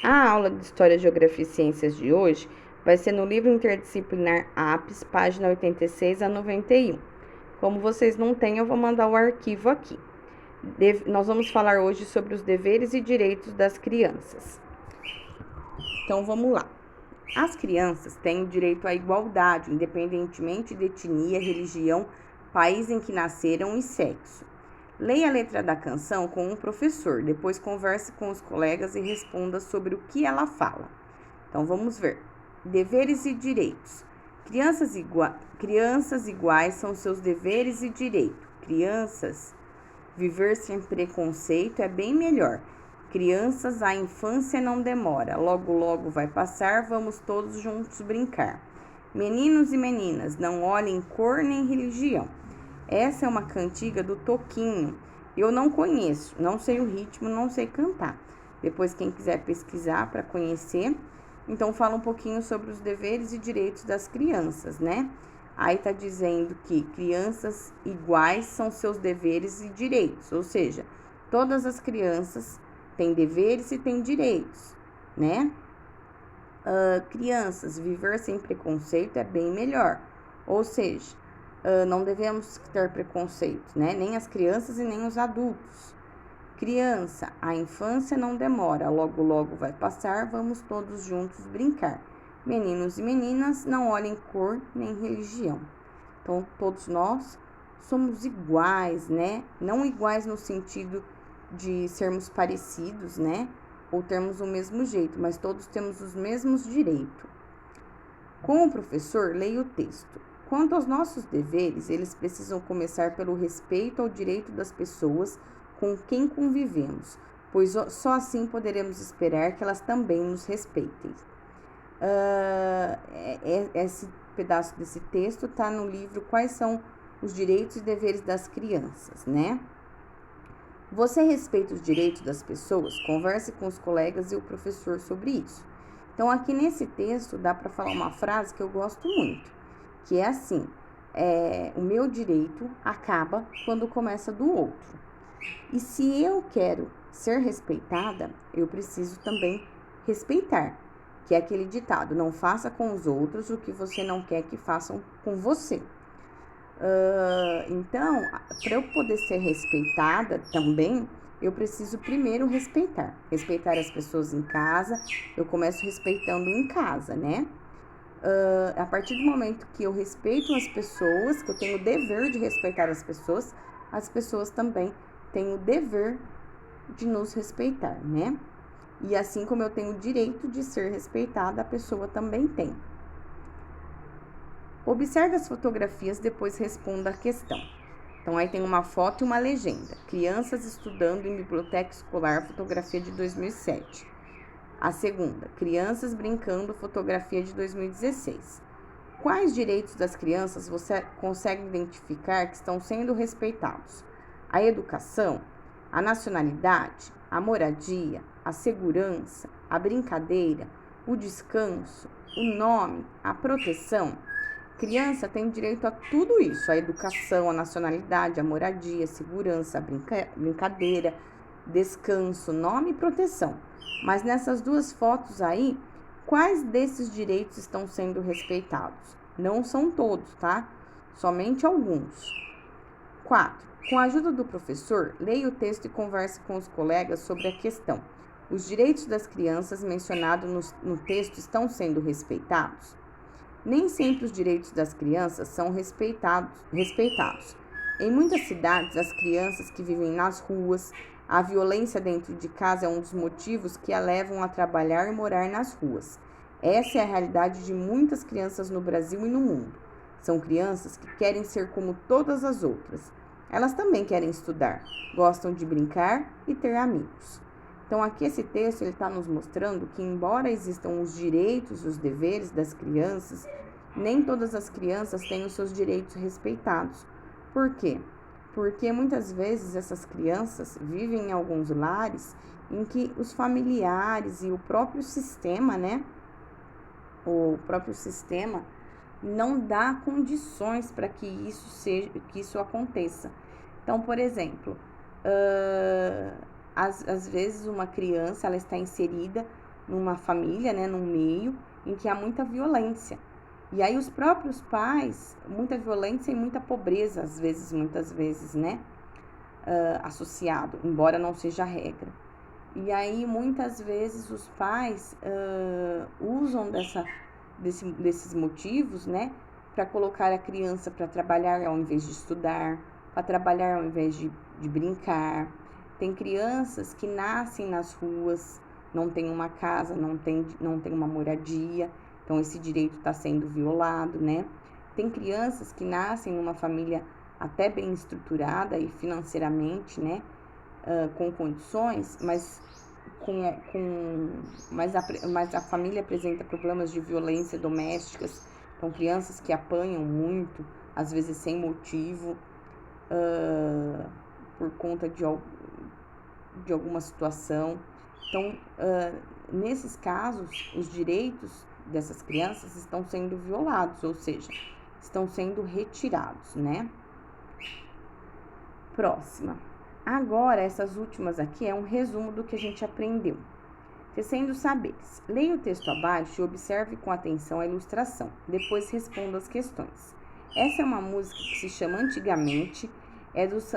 A aula de História, Geografia e Ciências de hoje vai ser no livro interdisciplinar APES, página 86 a 91. Como vocês não têm, eu vou mandar o arquivo aqui. Nós vamos falar hoje sobre os deveres e direitos das crianças. Então vamos lá. As crianças têm o direito à igualdade, independentemente de etnia, religião, país em que nasceram e sexo. Leia a letra da canção com um professor, depois converse com os colegas e responda sobre o que ela fala. Então vamos ver. Deveres e direitos. Crianças iguais são seus deveres e direitos. Crianças, viver sem preconceito é bem melhor. Crianças, a infância não demora. Logo, logo vai passar, vamos todos juntos brincar. Meninos e meninas, não olhem cor nem religião. Essa é uma cantiga do Toquinho. Eu não conheço, não sei o ritmo, não sei cantar. Depois, quem quiser pesquisar para conhecer, então fala um pouquinho sobre os deveres e direitos das crianças, né? Aí tá dizendo que crianças iguais são seus deveres e direitos, ou seja, todas as crianças têm deveres e têm direitos, né? Crianças, viver sem preconceito é bem melhor, ou seja, não devemos ter preconceito, né? Nem as crianças e nem os adultos. Criança, a infância não demora, logo logo vai passar, vamos todos juntos brincar. Meninos e meninas, não olhem cor nem religião. Então, todos nós somos iguais, né? Não iguais no sentido de sermos parecidos, né? Ou termos o mesmo jeito, mas todos temos os mesmos direitos. Com o professor, leia o texto. Quanto aos nossos deveres, eles precisam começar pelo respeito ao direito das pessoas com quem convivemos, pois só assim poderemos esperar que elas também nos respeitem. Esse pedaço desse texto está no livro Quais são os direitos e deveres das crianças, né? Você respeita os direitos das pessoas? Converse com os colegas e o professor sobre isso. Então, aqui nesse texto, dá para falar uma frase que eu gosto muito, que é assim, o meu direito acaba quando começa do outro. E se eu quero ser respeitada, eu preciso também respeitar, que é aquele ditado, não faça com os outros o que você não quer que façam com você. Então, para eu poder ser respeitada também, eu preciso primeiro respeitar as pessoas em casa. Eu começo respeitando em casa, né? A partir do momento que eu respeito as pessoas, que eu tenho o dever de respeitar as pessoas também têm o dever de nos respeitar, né? E assim como eu tenho o direito de ser respeitada, a pessoa também tem. Observe as fotografias, depois responda a questão. Então, aí tem uma foto e uma legenda. Crianças estudando em biblioteca escolar, fotografia de 2007. A segunda, crianças brincando, fotografia de 2016. Quais direitos das crianças você consegue identificar que estão sendo respeitados? A educação, a nacionalidade, a moradia, a segurança, a brincadeira, o descanso, o nome, a proteção. Criança tem direito a tudo isso, a educação, a nacionalidade, a moradia, a segurança, a brincadeira, descanso, nome e proteção. Mas nessas duas fotos aí, quais desses direitos estão sendo respeitados? Não são todos, tá? Somente alguns. 4. Com a ajuda do professor, leia o texto e converse com os colegas sobre a questão. Os direitos das crianças mencionados no texto estão sendo respeitados? Nem sempre os direitos das crianças são respeitados. Em muitas cidades, as crianças que vivem nas ruas, a violência dentro de casa é um dos motivos que a levam a trabalhar e morar nas ruas. Essa é a realidade de muitas crianças no Brasil e no mundo. São crianças que querem ser como todas as outras. Elas também querem estudar, gostam de brincar e ter amigos. Então, aqui esse texto está nos mostrando que, embora existam os direitos e os deveres das crianças, nem todas as crianças têm os seus direitos respeitados. Por quê? Porque muitas vezes essas crianças vivem em alguns lares em que os familiares e o próprio sistema, né? O próprio sistema não dá condições para que isso aconteça. Então, por exemplo, às vezes uma criança ela está inserida numa família, né, num meio em que há muita violência. E aí os próprios pais, muita violência e muita pobreza, muitas vezes, né, associado, embora não seja a regra. E aí muitas vezes os pais usam desses motivos, né, para colocar a criança para trabalhar ao invés de estudar, para trabalhar ao invés de brincar. Tem crianças que nascem nas ruas, não tem uma casa, não tem uma moradia, então esse direito está sendo violado, né? Tem crianças que nascem numa família até bem estruturada e financeiramente, né, com condições, mas a família apresenta problemas de violência domésticas, então crianças que apanham muito, às vezes sem motivo, por conta de alguma situação. Então, nesses casos, os direitos dessas crianças estão sendo violados, ou seja, estão sendo retirados, né? Próxima. Agora, essas últimas aqui é um resumo do que a gente aprendeu. Tecendo saberes. Leia o texto abaixo e observe com atenção a ilustração. Depois responda as questões. Essa é uma música que se chama Antigamente,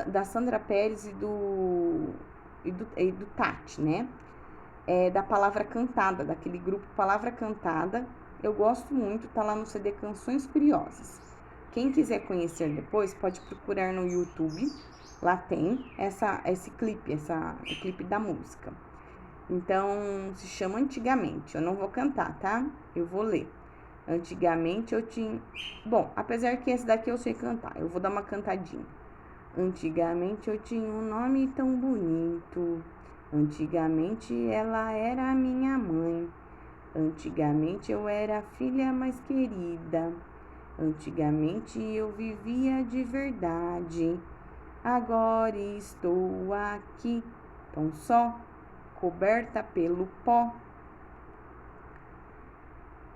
da Sandra Pérez e do Tati, né? É da Palavra Cantada, daquele grupo Palavra Cantada. Eu gosto muito, tá lá no CD Canções Curiosas. Quem quiser conhecer depois, pode procurar no YouTube. Lá tem esse clipe, o clipe da música. Então, se chama Antigamente. Eu não vou cantar, tá? Eu vou ler. Antigamente eu tinha... Bom, apesar que esse daqui eu sei cantar, eu vou dar uma cantadinha. Antigamente eu tinha um nome tão bonito. Antigamente ela era minha mãe. Antigamente eu era a filha mais querida. Antigamente eu vivia de verdade. Agora estou aqui, tão só, coberta pelo pó.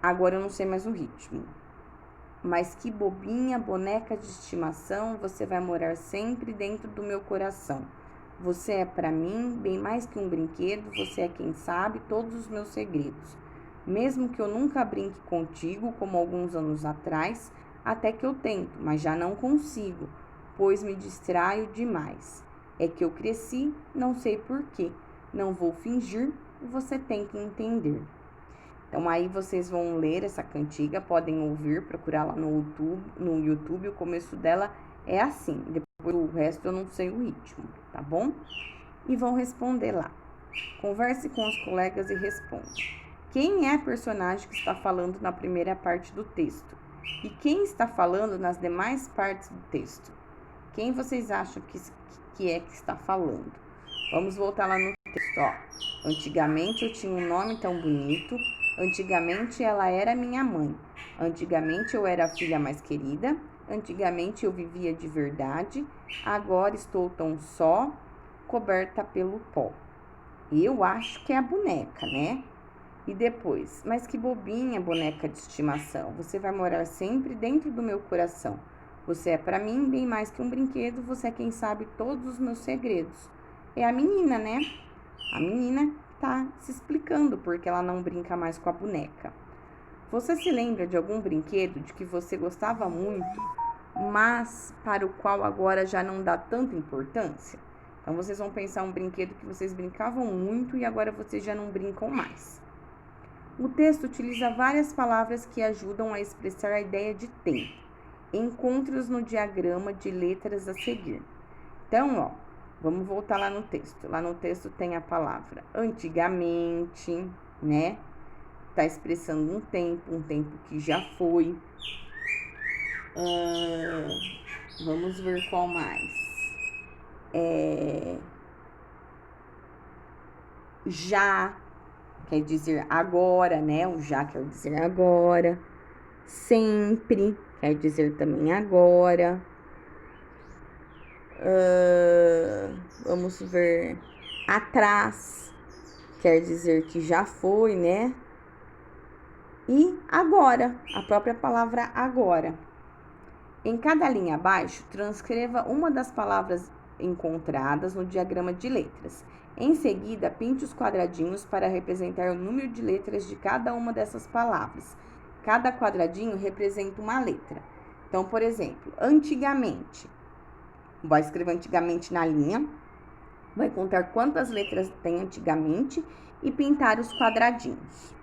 Agora eu não sei mais o ritmo. Mas que bobinha, boneca de estimação, você vai morar sempre dentro do meu coração. Você é pra mim bem mais que um brinquedo, você é quem sabe todos os meus segredos. Mesmo que eu nunca brinque contigo, como alguns anos atrás, até que eu tento, mas já não consigo, pois me distraio demais. É que eu cresci, não sei porquê, não vou fingir, você tem que entender. Então aí vocês vão ler essa cantiga, podem ouvir, procurar lá no YouTube, o começo dela é assim, depois o resto eu não sei o ritmo, tá bom? E vão responder lá. Converse com os colegas e responda. Quem é a personagem que está falando na primeira parte do texto? E quem está falando nas demais partes do texto? Quem vocês acham que está falando? Vamos voltar lá no texto, ó. Antigamente eu tinha um nome tão bonito. Antigamente ela era minha mãe. Antigamente eu era a filha mais querida. Antigamente eu vivia de verdade. Agora estou tão só, coberta pelo pó. Eu acho que é a boneca, né? E depois, mas que bobinha, boneca de estimação. Você vai morar sempre dentro do meu coração. Você é pra mim bem mais que um brinquedo. Você é quem sabe todos os meus segredos. É a menina, né? A menina tá se explicando porque ela não brinca mais com a boneca. Você se lembra de algum brinquedo de que você gostava muito, mas para o qual agora já não dá tanta importância? Então vocês vão pensar um brinquedo que vocês brincavam muito e agora vocês já não brincam mais. O texto utiliza várias palavras que ajudam a expressar a ideia de tempo. Encontre-os no diagrama de letras a seguir. Então, ó, vamos voltar lá no texto. Lá no texto tem a palavra antigamente, né? Tá expressando um tempo que já foi. Vamos ver qual mais. Já quer dizer agora, né? O já quer dizer agora. Sempre quer dizer também agora. Vamos ver. Atrás quer dizer que já foi, né? E agora, a própria palavra agora. Em cada linha abaixo, transcreva uma das palavras encontradas no diagrama de letras. Em seguida, pinte os quadradinhos para representar o número de letras de cada uma dessas palavras. Cada quadradinho representa uma letra. Então, por exemplo, antigamente. Vai escrever antigamente na linha, vai contar quantas letras tem antigamente e pintar os quadradinhos.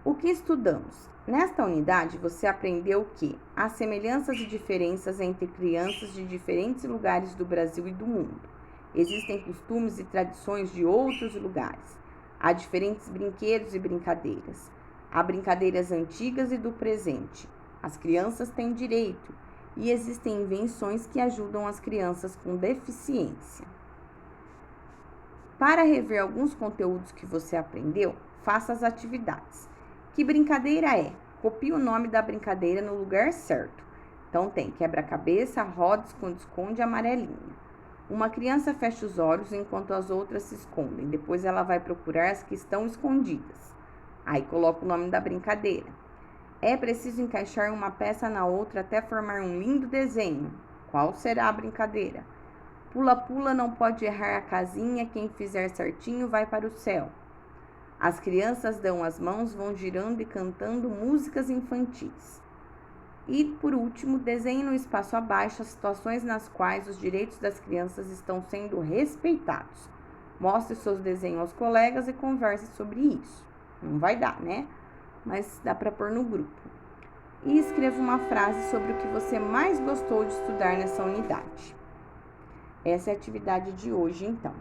O que estudamos? Nesta unidade, você aprendeu que há semelhanças e diferenças entre crianças de diferentes lugares do Brasil e do mundo. Existem costumes e tradições de outros lugares. Há diferentes brinquedos e brincadeiras. Há brincadeiras antigas e do presente. As crianças têm direito e existem invenções que ajudam as crianças com deficiência. Para rever alguns conteúdos que você aprendeu, faça as atividades. Que brincadeira é? Copie o nome da brincadeira no lugar certo. Então tem quebra-cabeça, roda, esconde-esconde, amarelinha. Uma criança fecha os olhos enquanto as outras se escondem. Depois ela vai procurar as que estão escondidas. Aí coloca o nome da brincadeira. É preciso encaixar uma peça na outra até formar um lindo desenho. Qual será a brincadeira? Pula-pula, não pode errar a casinha. Quem fizer certinho vai para o céu. As crianças dão as mãos, vão girando e cantando músicas infantis. E, por último, desenhe no espaço abaixo as situações nas quais os direitos das crianças estão sendo respeitados. Mostre seus desenhos aos colegas e converse sobre isso. Não vai dar, né? Mas dá para pôr no grupo. E escreva uma frase sobre o que você mais gostou de estudar nessa unidade. Essa é a atividade de hoje, então.